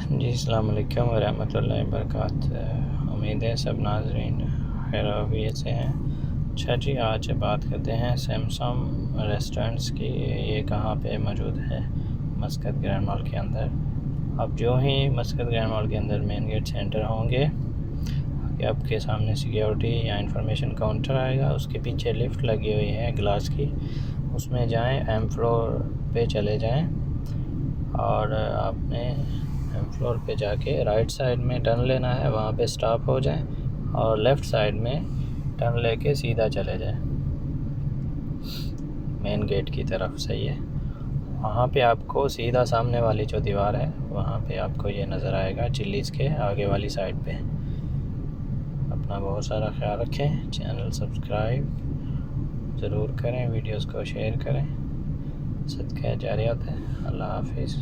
जी अस्सलाम वालेकुम वरहमतुल्लाहि वबरकातुहू। उम्मीद है सब नाज़रीन खैरियत से हैं। अच्छा जी, आज बात करते हैं सैमसंग रेस्टोरेंट्स की। ये कहाँ पे मौजूद है? मस्कत ग्रैंड मॉल के अंदर। अब जो ही मस्कत ग्रैंड मॉल के अंदर मेन गेट से एंटर होंगे, आपके सामने सिक्योरिटी या इंफॉर्मेशन काउंटर आएगा। उसके पीछे लिफ्ट लगी हुई है ग्लास की, उसमें जाएं, एम फ्लोर पे चले जाएं और आपने एम फ्लोर पे जाके राइट साइड में टर्न लेना है। वहाँ पे स्टॉप हो जाएं और लेफ़्ट साइड में टर्न लेके सीधा चले जाएं मेन गेट की तरफ। सही है। वहाँ पे आपको सीधा सामने वाली जो दीवार है वहाँ पे आपको ये नज़र आएगा, चिल्लीज़ के आगे वाली साइड पे। अपना बहुत सारा ख्याल रखें। चैनल सब्सक्राइब ज़रूर करें, वीडियोस को शेयर करें। सदका जारियत है। अल्लाह हाफिज़।